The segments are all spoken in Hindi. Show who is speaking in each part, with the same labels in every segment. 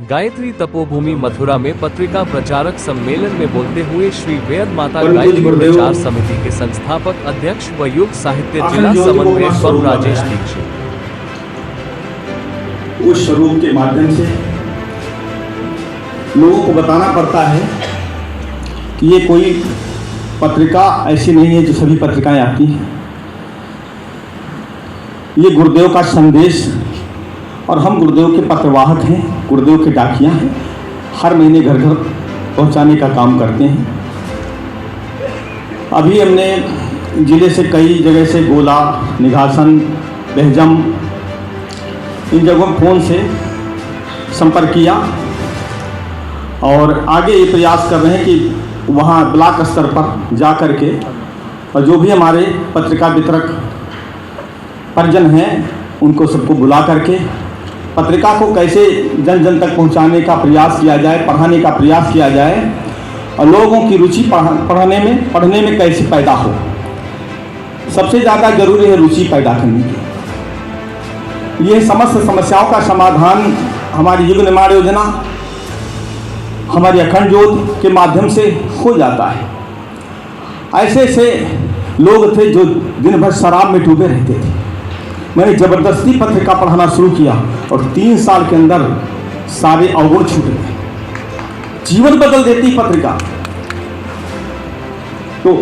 Speaker 1: गायत्री तपोभूमि मथुरा में पत्रिका प्रचारक सम्मेलन में बोलते हुए श्री वेद माता गायत्री प्रचार समिति के संस्थापक अध्यक्ष व युग साहित्य जिला समन्वयक बम राजेश दीक्षित
Speaker 2: उस स्वरूप के माध्यम से लोगों को बताना पड़ता है कि ये कोई पत्रिका ऐसी नहीं है जो सभी पत्रिकाएं आती हैं। ये गुरुदेव का संदेश और हम गुरुदेव के पत्रवाहक हैं, गुरुदेव के डाकिया हैं। हर महीने घर घर पहुंचाने का काम करते हैं। अभी हमने ज़िले से कई जगह से गोला, निघासन, बहजम इन जगहों में फ़ोन से संपर्क किया और आगे ये प्रयास कर रहे हैं कि वहाँ ब्लॉक स्तर पर जा कर के और जो भी हमारे पत्रिका वितरक परिजन हैं उनको सबको बुला करके पत्रिका को कैसे जन जन तक पहुंचाने का प्रयास किया जाए, पढ़ाने का प्रयास किया जाए और लोगों की रुचि पढ़ने में कैसे पैदा हो। सबसे ज़्यादा जरूरी है रुचि पैदा करने की। ये समस्त समस्याओं का समाधान हमारी युग निर्माण योजना, हमारी अखंड ज्योति के माध्यम से हो जाता है। ऐसे ऐसे लोग थे जो दिन भर शराब में डूबे रहते थे। मैंने ज़बरदस्ती पत्रिका पढ़ाना शुरू किया और 3 साल के अंदर सारे अवगुण छूट गए। जीवन बदल देती पत्रिका। तो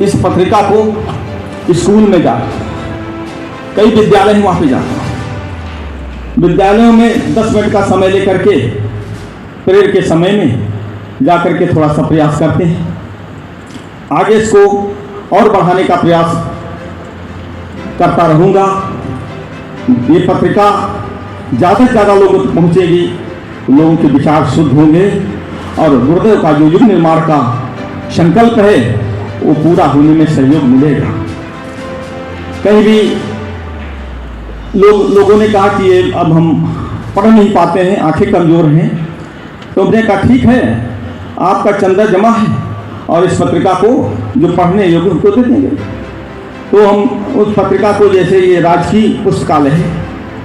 Speaker 2: इस पत्रिका को स्कूल में जा, कई विद्यालय हैं वहाँ पे जाता हूँ। विद्यालयों में 10 मिनट का समय लेकर के परेड के समय में जा कर के थोड़ा सा प्रयास करते हैं। आगे इसको और बढ़ाने का प्रयास करता रहूँगा। ये पत्रिका ज़्यादा से ज़्यादा लोगों तक पहुँचेगी, लोगों के विचार शुद्ध होंगे और गुरुदेव का जो युग निर्माण का संकल्प है वो पूरा होने में सहयोग मिलेगा। कहीं भी लोगों ने कहा कि ये अब हम पढ़ नहीं पाते हैं, आंखें कमज़ोर हैं, तो हमने कहा ठीक है, आपका चंदा जमा है और इस पत्रिका को जो पढ़ने योग्य उनको दे देंगे। तो हम उस पत्रिका को जैसे ये राजकीय पुस्तकालय है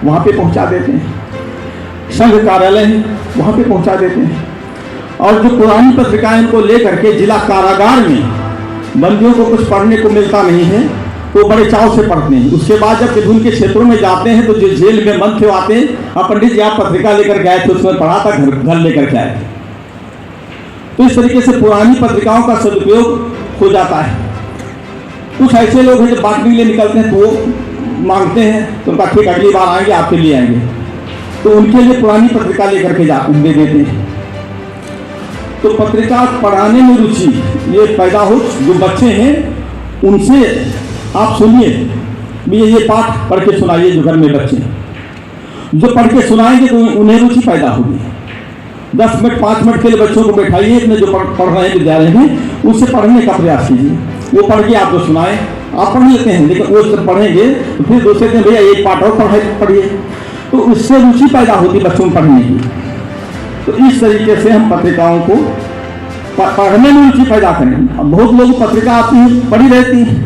Speaker 2: वहाँ पे पहुँचा देते हैं, संघ कार्यालय है वहाँ पे पहुँचा देते हैं और जो पुरानी पत्रिकाएं उनको ले करके जिला कारागार में बंदियों को कुछ पढ़ने को मिलता नहीं है तो बड़े चाव से पढ़ते हैं। उसके बाद जब विभिन्न के क्षेत्रों में जाते हैं तो जो जेल में बंद थे आते हैं, पंडित जी आप पत्रिका लेकर के आए थे, उसमें पढ़ा था, घर लेकर के आए थे। तो इस तरीके से पुरानी पत्रिकाओं का सदुपयोग हो जाता है। कुछ ऐसे लोग हैं जो बांटने के लिए निकलते हैं तो वो मांगते हैं तो उनका ठीक अगली बार आएंगे आपके लिए आएंगे, तो उनके लिए पुरानी पत्रिका लेकर के जाते हैं, दे देते हैं। तो पत्रिका पढ़ाने में रुचि ये पैदा हो, जो बच्चे हैं उनसे आप सुनिए, ये पाठ पढ़ के सुनाइए। जो घर में बच्चे जो पढ़ के सुनाएंगे तो उन्हें रुचि पैदा होगी। 10 मिनट 5 मिनट के लिए बच्चों को बैठाइए, अपने जो पढ़ रहे हैं विद्यालय में उससे पढ़ने का प्रयास कीजिए। वो पढ़ के आपको सुनाए, आप पढ़ लेते हैं, लेकिन वो जब पढ़ेंगे तो फिर दूसरे दिन भैया एक पाठ और पढ़िए, तो उससे रुचि पैदा होती बच्चों में पढ़ने की। तो इस तरीके से हम पत्रिकाओं को पढ़ने में रुचि पैदा करें। अब बहुत लोग पत्रिका आती हैं पढ़ी रहती हैं,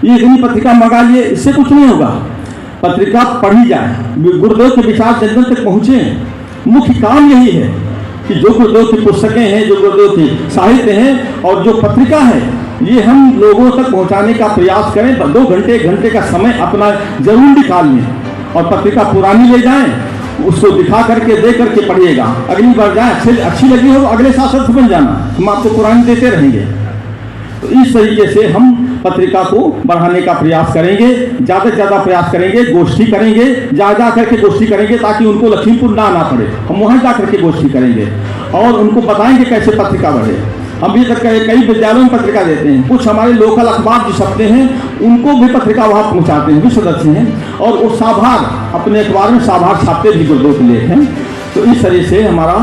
Speaker 2: ये इतनी पत्रिका मंगा लिए, इससे कुछ नहीं होगा। पत्रिका पढ़ी जाए, गुरुदेव के विचार जन जन तक पहुँचे। मुख्य काम यही है कि जो गुरुदेव की पुस्तकें हैं, जो गुरुदेव की साहित्य हैं और जो पत्रिका है, ये हम लोगों तक पहुंचाने का प्रयास करें। 2 घंटे 1 घंटे का समय अपना जरूर निकाल लें और पत्रिका पुरानी ले जाएं, उसको दिखा करके दे करके पढ़िएगा। अगली बार जाए अच्छी लगी हो अगले साल समझ जाना, हम आपको पुरानी देते रहेंगे। तो इस तरीके से हम पत्रिका को बढ़ाने का प्रयास करेंगे, ज़्यादा से ज़्यादा प्रयास करेंगे, गोष्ठी करेंगे, जा करके गोष्ठी करेंगे ताकि उनको लखीमपुर ना आना पड़े। हम वहाँ जा करके गोष्ठी करेंगे और उनको बताएंगे कैसे पत्रिका बढ़े। हम भी कई विद्यालयों में पत्रिका देते हैं, कुछ हमारे लोकल अखबार जो छपते हैं उनको भी पत्रिका वहाँ पहुँचाते हैं, भी सदस्य हैं और वो साभार अपने अखबार में साभार छापते भी गुरुदेव के लेख हैं। तो इस तरह से हमारा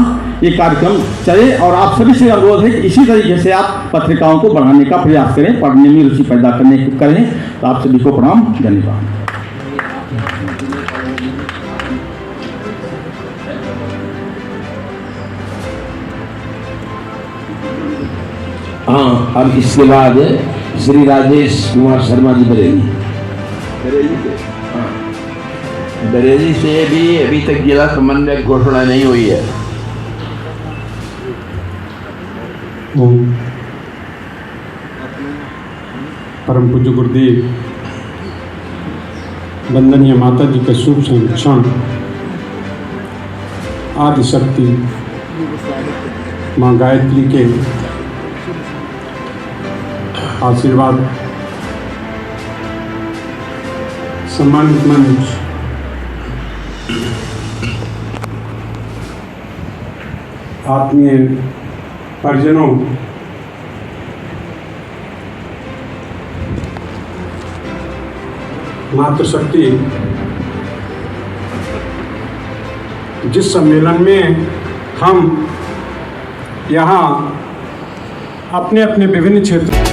Speaker 2: ये कार्यक्रम चले और आप सभी से अनुरोध है कि इसी तरीके से आप पत्रिकाओं को बढ़ाने का प्रयास करें, पढ़ने में रुचि पैदा करें। तो आप सभी को प्रणाम, धन्यवाद।
Speaker 3: हाँ, अब इसके बाद श्री राजेश कुमार शर्मा जी बरेली। बरेली से भी अभी तक जिला समन्वयक घोषणा नहीं हुई है।
Speaker 4: परम पूज्य गुरुदेव, वंदनीय माता जी के शुभ संरक्षण, आदि शक्ति माँ गायत्री के आशीर्वाद, सम्मानित मंच, आत्मीय परिजनों, मातृशक्ति, जिस सम्मेलन में हम यहाँ अपने अपने विभिन्न क्षेत्र